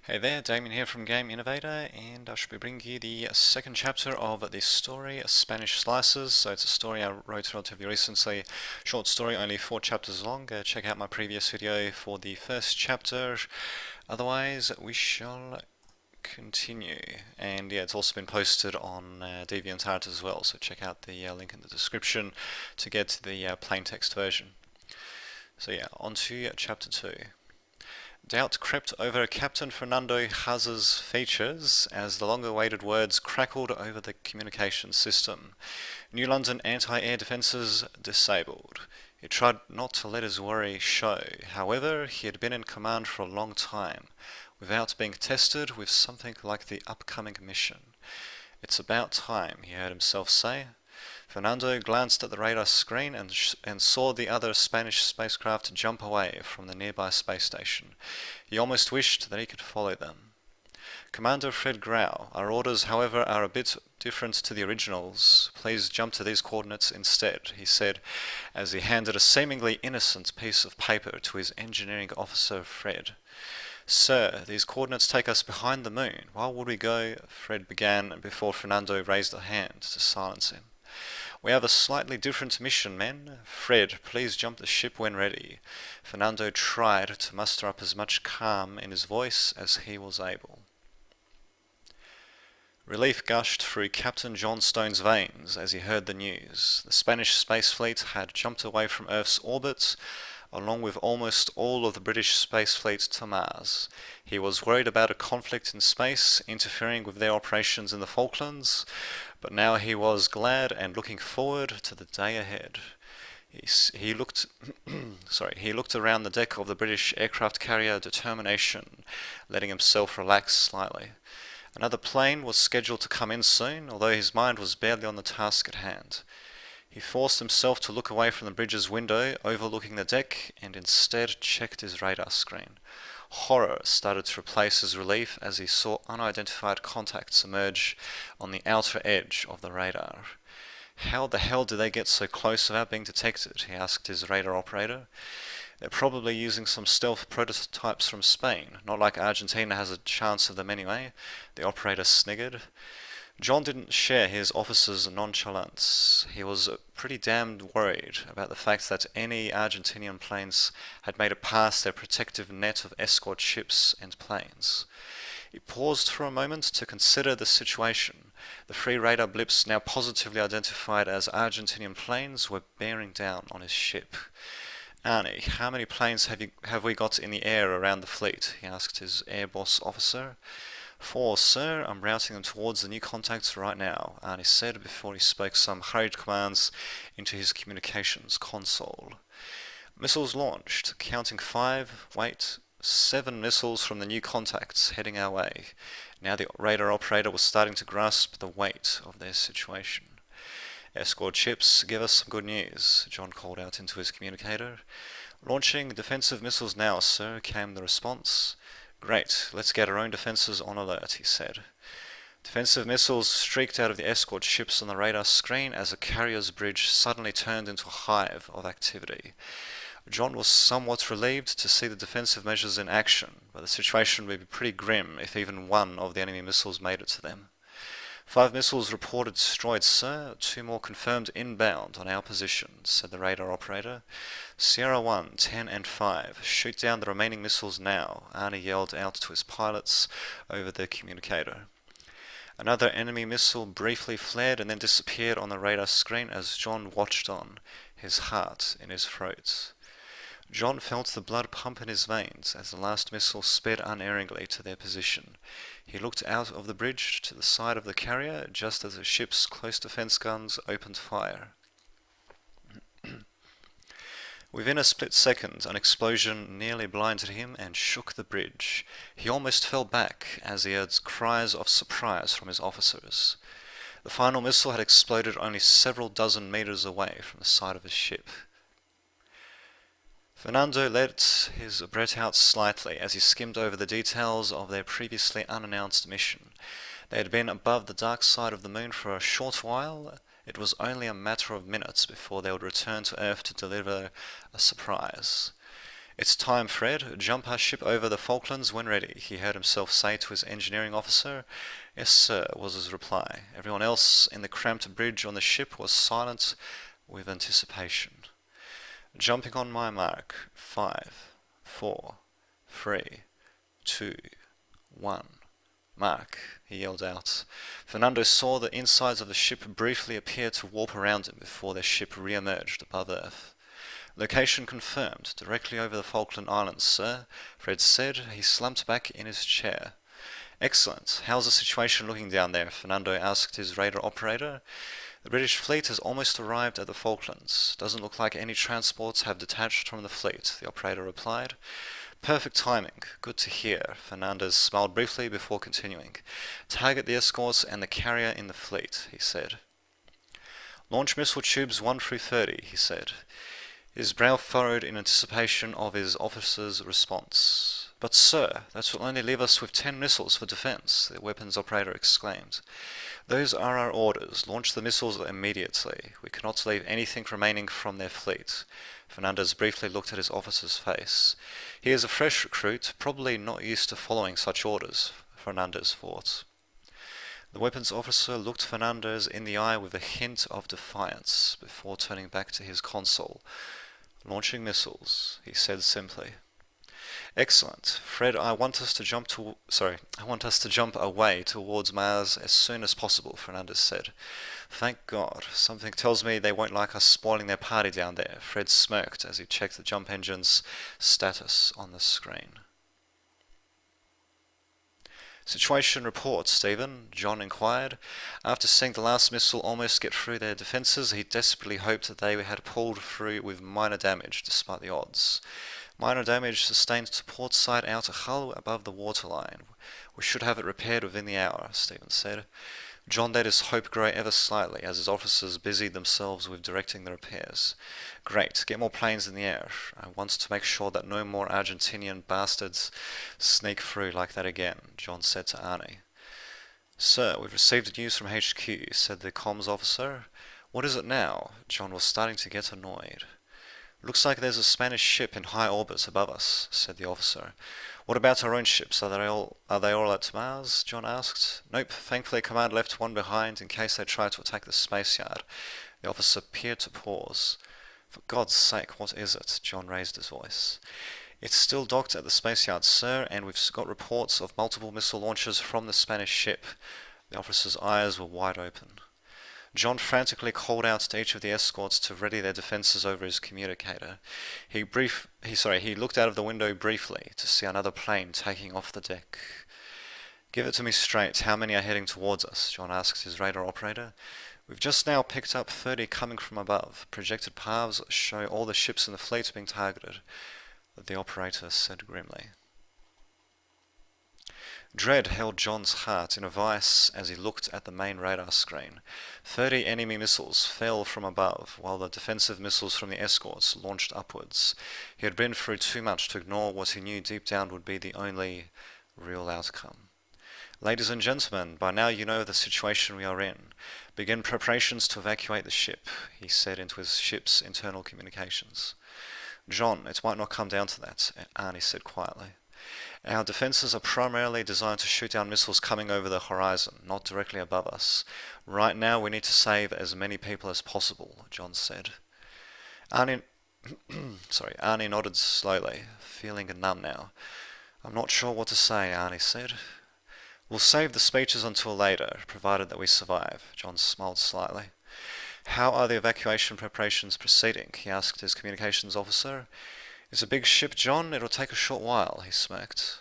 Hey there, Damien here from Game Innovator, and I should be bringing you the second chapter of this story, Spanish Slices. So it's a story I wrote relatively recently, short story, only 4 chapters long. Check out my previous video for the first chapter. Otherwise, we shall continue. And yeah, it's also been posted on DeviantArt as well, so check out the link in the description to get the plain text version. So yeah, on to chapter 2. Doubt crept over Captain Fernando Haas's features as the long-awaited words crackled over the communication system. New London anti-air defences disabled. He tried not to let his worry show. However, he had been in command for a long time, without being tested with something like the upcoming mission. It's about time, he heard himself say. Fernando glanced at the radar screen and saw the other Spanish spacecraft jump away from the nearby space station. He almost wished that he could follow them. Commander Fred Grau, our orders, however, are a bit different to the originals. Please jump to these coordinates instead, he said, as he handed a seemingly innocent piece of paper to his engineering officer, Fred. Sir, these coordinates take us behind the moon. Why would we go? Fred began before Fernando raised a hand to silence him. We have a slightly different mission, men. Fred, please jump the ship when ready. Fernando tried to muster up as much calm in his voice as he was able. Relief gushed through Captain John Stone's veins as he heard the news. The Spanish space fleet had jumped away from Earth's orbit, along with almost all of the British space fleet to Mars. He was worried about a conflict in space interfering with their operations in the Falklands, but now he was glad and looking forward to the day ahead. He looked around the deck of the British aircraft carrier Determination, letting himself relax slightly. Another plane was scheduled to come in soon, although his mind was barely on the task at hand. He forced himself to look away from the bridge's window overlooking the deck and instead checked his radar screen. Horror started to replace his relief as he saw unidentified contacts emerge on the outer edge of the radar. How the hell did they get so close without being detected? He asked his radar operator. They're probably using some stealth prototypes from Spain. Not like Argentina has a chance of them anyway, the operator sniggered. John didn't share his officer's nonchalance. He was pretty damned worried about the fact that any Argentinian planes had made it past their protective net of escort ships and planes. He paused for a moment to consider the situation. The 3 radar blips now positively identified as Argentinian planes were bearing down on his ship. Arnie, how many planes have we got in the air around the fleet? He asked his air boss officer. 4, sir. I'm routing them towards the new contacts right now, Arnie said before he spoke some hurried commands into his communications console. Missiles launched, counting 5, 7 missiles from the new contacts heading our way. Now the radar operator was starting to grasp the weight of their situation. Escort ships, give us some good news, John called out into his communicator. Launching defensive missiles now, sir, came the response. Great, let's get our own defences on alert, he said. Defensive missiles streaked out of the escort ships on the radar screen as the carrier's bridge suddenly turned into a hive of activity. John was somewhat relieved to see the defensive measures in action, but the situation would be pretty grim if even one of the enemy missiles made it to them. 5 missiles reported destroyed, sir. 2 more confirmed inbound on our position, said the radar operator. Sierra 1, 10 and 5. Shoot down the remaining missiles now, Arnie yelled out to his pilots over the communicator. Another enemy missile briefly flared and then disappeared on the radar screen as John watched on, his heart in his throat. John felt the blood pump in his veins as the last missile sped unerringly to their position. He looked out of the bridge to the side of the carrier just as the ship's close defense guns opened fire. Within a split second, an explosion nearly blinded him and shook the bridge. He almost fell back as he heard cries of surprise from his officers. The final missile had exploded only several dozen meters away from the side of his ship. Fernando let his breath out slightly as he skimmed over the details of their previously unannounced mission. They had been above the dark side of the moon for a short while. It was only a matter of minutes before they would return to Earth to deliver a surprise. It's time, Fred. Jump our ship over the Falklands when ready, he heard himself say to his engineering officer. Yes, sir, was his reply. Everyone else in the cramped bridge on the ship was silent with anticipation. Jumping on my mark. 5, 4, 3, 2, 1. Mark, he yelled out. Fernando saw the insides of the ship briefly appear to warp around him before their ship re-emerged above Earth. Location confirmed, directly over the Falkland Islands, sir, Fred said. He slumped back in his chair. Excellent. How's the situation looking down there? Fernando asked his radar operator. The British fleet has almost arrived at the Falklands. Doesn't look like any transports have detached from the fleet, the operator replied. Perfect timing. Good to hear. Fernandez smiled briefly before continuing. Target the escorts and the carrier in the fleet, he said. Launch missile tubes 1 through 30, he said. His brow furrowed in anticipation of his officer's response. But sir, that will only leave us with 10 missiles for defense, the weapons operator exclaimed. Those are our orders. Launch the missiles immediately. We cannot leave anything remaining from their fleet. Fernandez briefly looked at his officer's face. He is a fresh recruit, probably not used to following such orders, Fernandez thought. The weapons officer looked Fernandez in the eye with a hint of defiance before turning back to his console. Launching missiles, he said simply. Excellent. Fred, I want us to jump away towards Mars as soon as possible, Fernandez said. Thank God. Something tells me they won't like us spoiling their party down there. Fred smirked as he checked the jump engine's status on the screen. Situation report, Stephen, John inquired. After seeing the last missile almost get through their defences, he desperately hoped that they had pulled through with minor damage, despite the odds. Minor damage sustained to port side outer hull above the waterline. We should have it repaired within the hour, Stephen said. John let his hope grow ever slightly as his officers busied themselves with directing the repairs. Great, get more planes in the air. I want to make sure that no more Argentinian bastards sneak through like that again, John said to Arnie. Sir, we've received news from HQ, said the comms officer. What is it now? John was starting to get annoyed. Looks like there's a Spanish ship in high orbit above us, said the officer. What about our own ships? Are they all at Mars? John asked. Nope, thankfully Command left one behind in case they try to attack the space yard. The officer appeared to pause. For God's sake, what is it? John raised his voice. It's still docked at the space yard, sir, and we've got reports of multiple missile launches from the Spanish ship. The officer's eyes were wide open. John frantically called out to each of the escorts to ready their defences over his communicator. He looked out of the window briefly to see another plane taking off the deck. Give it to me straight. How many are heading towards us? John asked his radar operator. We've just now picked up 30 coming from above. Projected paths show all the ships in the fleet being targeted, the operator said grimly. Dread held John's heart in a vice as he looked at the main radar screen. 30 enemy missiles fell from above, while the defensive missiles from the escorts launched upwards. He had been through too much to ignore what he knew deep down would be the only real outcome. Ladies and gentlemen, by now you know the situation we are in. Begin preparations to evacuate the ship, he said into his ship's internal communications. John, it might not come down to that, Arnie said quietly. Our defences are primarily designed to shoot down missiles coming over the horizon, not directly above us. Right now we need to save as many people as possible, John said. Arnie nodded slowly, feeling numb now. I'm not sure what to say, Arnie said. We'll save the speeches until later, provided that we survive, John smiled slightly. How are the evacuation preparations proceeding? He asked his communications officer. It's a big ship, John. It'll take a short while, he smirked.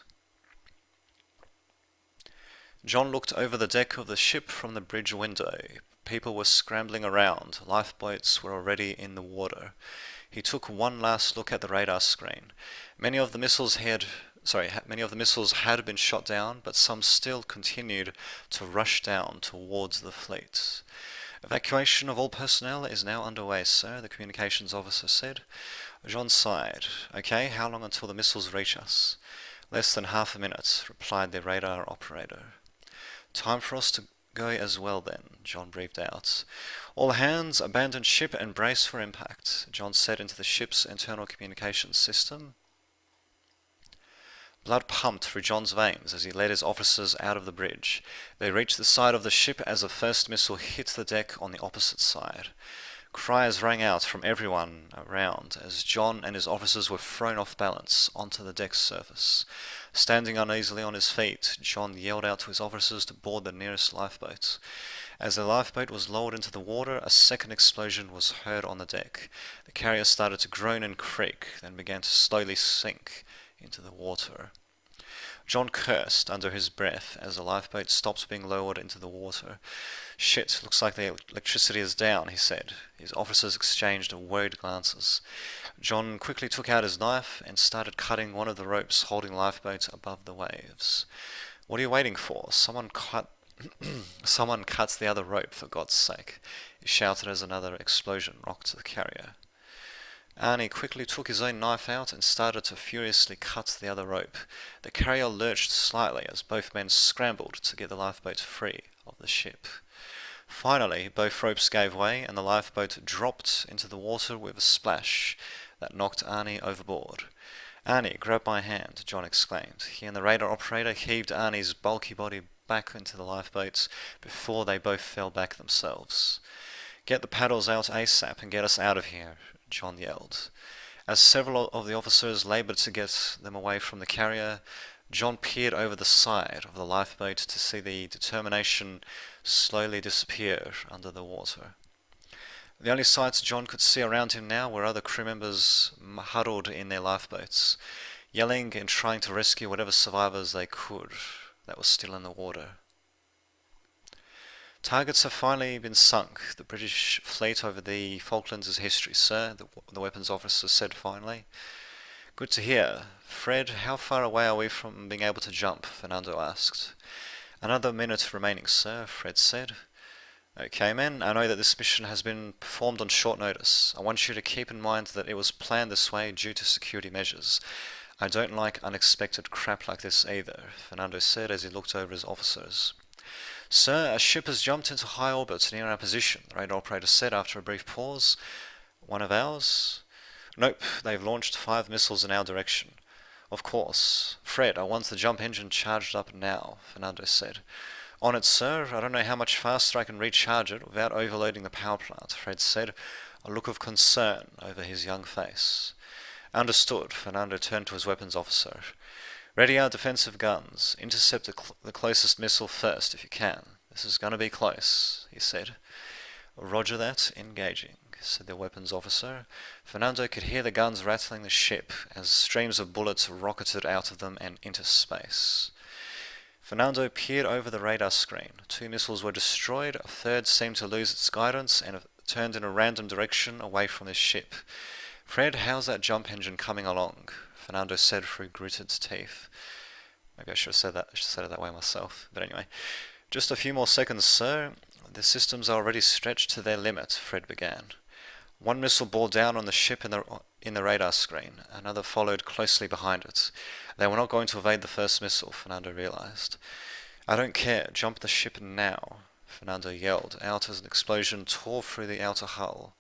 John looked over the deck of the ship from the bridge window. People were scrambling around. Lifeboats were already in the water. He took one last look at the radar screen. Many of the missiles had been shot down, but some still continued to rush down towards the fleet. Evacuation of all personnel is now underway, sir, the communications officer said. John sighed. Okay, how long until the missiles reach us? Less than half a minute, replied the radar operator. Time for us to go as well then, John breathed out. All hands, abandon ship and brace for impact, John said into the ship's internal communications system. Blood pumped through John's veins as he led his officers out of the bridge. They reached the side of the ship as the first missile hit the deck on the opposite side. Cries rang out from everyone around as John and his officers were thrown off balance onto the deck's surface. Standing uneasily on his feet, John yelled out to his officers to board the nearest lifeboat. As the lifeboat was lowered into the water, a second explosion was heard on the deck. The carrier started to groan and creak, then began to slowly sink into the water. John cursed under his breath as the lifeboat stopped being lowered into the water. "Shit, looks like the electricity is down," he said. His officers exchanged worried glances. John quickly took out his knife and started cutting one of the ropes holding the lifeboat above the waves. "What are you waiting for? Someone cut the other rope, for God's sake," he shouted as another explosion rocked the carrier. Arnie quickly took his own knife out and started to furiously cut the other rope. The carrier lurched slightly as both men scrambled to get the lifeboat free of the ship. Finally, both ropes gave way and the lifeboat dropped into the water with a splash that knocked Arnie overboard. "Arnie, grab my hand," John exclaimed. He and the radar operator heaved Arnie's bulky body back into the lifeboat before they both fell back themselves. "Get the paddles out ASAP and get us out of here," John yelled. As several of the officers laboured to get them away from the carrier, John peered over the side of the lifeboat to see the Determination slowly disappear under the water. The only sights John could see around him now were other crew members huddled in their lifeboats, yelling and trying to rescue whatever survivors they could that was still in the water. "Targets have finally been sunk. The British fleet over the Falklands is history, sir," the weapons officer said finally. "Good to hear. Fred, how far away are we from being able to jump?" Fernando asked. "Another minute remaining, sir," Fred said. "Okay, men, I know that this mission has been performed on short notice. I want you to keep in mind that it was planned this way due to security measures. I don't like unexpected crap like this either," Fernando said as he looked over his officers. "Sir, a ship has jumped into high orbit near our position," the radar operator said after a brief pause. "One of ours?" "Nope, they've launched 5 missiles in our direction." "Of course. Fred, I want the jump engine charged up now," Fernando said. "On it, sir. I don't know how much faster I can recharge it without overloading the power plant," Fred said, a look of concern over his young face. "Understood." Fernando turned to his weapons officer. "Ready our defensive guns. Intercept the closest missile first if you can. This is going to be close," he said. "Roger that. Engaging," said the weapons officer. Fernando could hear the guns rattling the ship as streams of bullets rocketed out of them and into space. Fernando peered over the radar screen. 2 missiles were destroyed, a third seemed to lose its guidance and turned in a random direction away from his ship. "Fred, how's that jump engine coming along?" Fernando said through gritted teeth. Maybe I should have said it that way myself. But anyway. "Just a few more seconds, sir. The systems are already stretched to their limit," Fred began. One missile bore down on the ship in the radar screen. Another followed closely behind it. They were not going to evade the first missile, Fernando realized. "I don't care. Jump the ship now," Fernando yelled out as an explosion tore through the outer hull.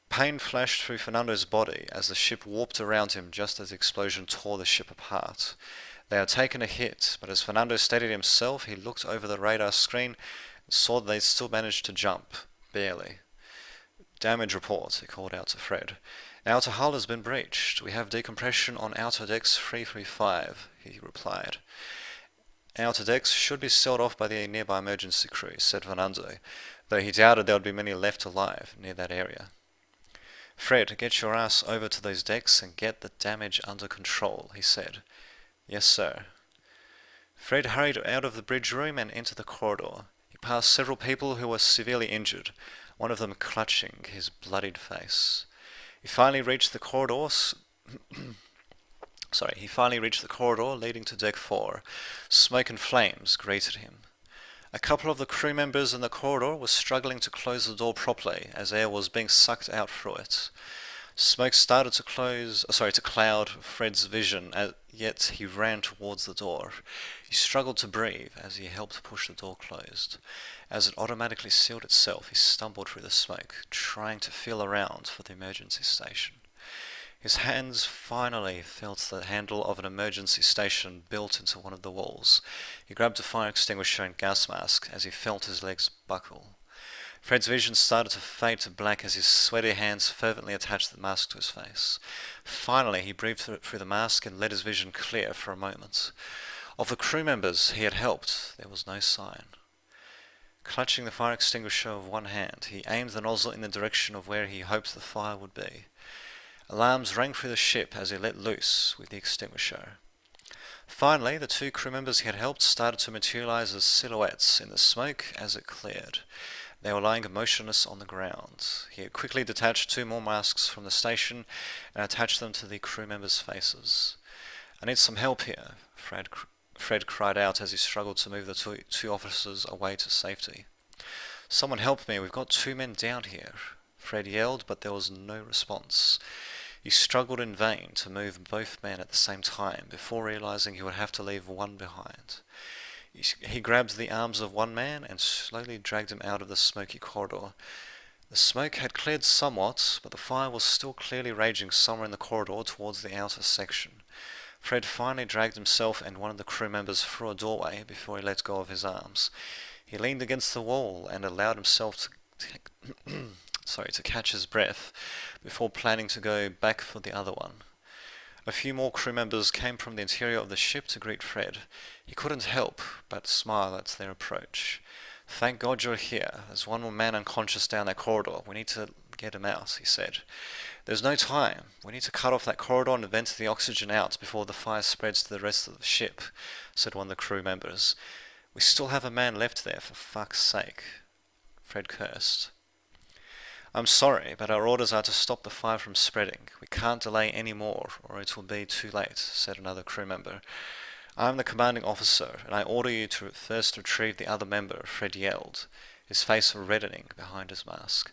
Pain flashed through Fernando's body as the ship warped around him just as the explosion tore the ship apart. They had taken a hit, but as Fernando steadied himself, he looked over the radar screen and saw that they still managed to jump, barely. "Damage report," he called out to Fred. "Outer hull has been breached. We have decompression on outer decks 335, he replied. "Outer decks should be sealed off by the nearby emergency crew," said Fernando, though he doubted there would be many left alive near that area. "Fred, get your ass over to those decks and get the damage under control," he said. "Yes, sir." Fred hurried out of the bridge room and into the corridor. He passed several people who were severely injured, one of them clutching his bloodied face. He finally reached the corridor leading to deck 4. Smoke and flames greeted him. A couple of the crew members in the corridor were struggling to close the door properly as air was being sucked out through it. Smoke started to cloud Fred's vision, yet he ran towards the door. He struggled to breathe as he helped push the door closed. As it automatically sealed itself, he stumbled through the smoke, trying to feel around for the emergency station. His hands finally felt the handle of an emergency station built into one of the walls. He grabbed a fire extinguisher and gas mask as he felt his legs buckle. Fred's vision started to fade to black as his sweaty hands fervently attached the mask to his face. Finally, he breathed through the mask and let his vision clear for a moment. Of the crew members he had helped, there was no sign. Clutching the fire extinguisher with one hand, he aimed the nozzle in the direction of where he hoped the fire would be. Alarms rang through the ship as he let loose with the extinguisher. Finally, the two crew members he had helped started to materialize as silhouettes in the smoke as it cleared. They were lying motionless on the ground. He had quickly detached two more masks from the station and attached them to the crew members' faces. "I need some help here," Fred cried out as he struggled to move the two officers away to safety. "Someone help me, we've got two men down here," Fred yelled, but there was no response. He struggled in vain to move both men at the same time before realizing he would have to leave one behind. He grabbed the arms of one man and slowly dragged him out of the smoky corridor. The smoke had cleared somewhat, but the fire was still clearly raging somewhere in the corridor towards the outer section. Fred finally dragged himself and one of the crew members through a doorway before he let go of his arms. He leaned against the wall and allowed himself to catch his breath before planning to go back for the other one. A few more crew members came from the interior of the ship to greet Fred. He couldn't help but smile at their approach. "Thank God you're here. There's one more man unconscious down that corridor. We need to get him out," he said. "There's no time. We need to cut off that corridor and vent the oxygen out before the fire spreads to the rest of the ship," said one of the crew members. "We still have a man left there, for fuck's sake," Fred cursed. "I'm sorry, but our orders are to stop the fire from spreading. We can't delay any more, or it will be too late," said another crew member. "I'm the commanding officer, and I order you to first retrieve the other member," Fred yelled, his face reddening behind his mask.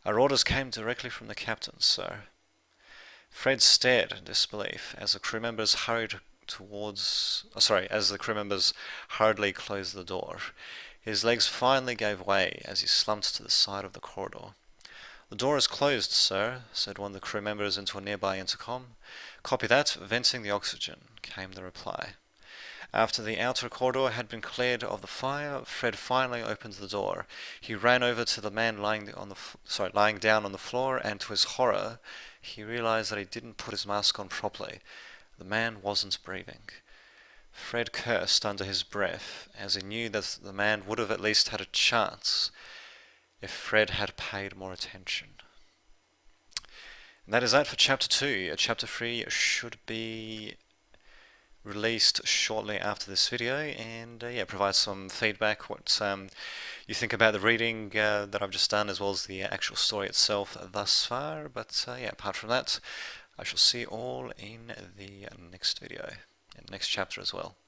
"Our orders came directly from the captain, sir." Fred stared in disbelief as the crew members hurriedly closed the door. His legs finally gave way as he slumped to the side of the corridor. "The door is closed, sir," said one of the crew members into a nearby intercom. "Copy that, venting the oxygen," came the reply. After the outer corridor had been cleared of the fire, Fred finally opened the door. He ran over to the man lying down on the floor, and to his horror, he realized that he didn't put his mask on properly. The man wasn't breathing. Fred cursed under his breath, as he knew that the man would have at least had a chance if Fred had paid more attention. And that is that for Chapter 2. Chapter 3 should be released shortly after this video, and provide some feedback, what you think about the reading that I've just done, as well as the actual story itself thus far. But apart from that, I shall see you all in the next video, and next chapter as well.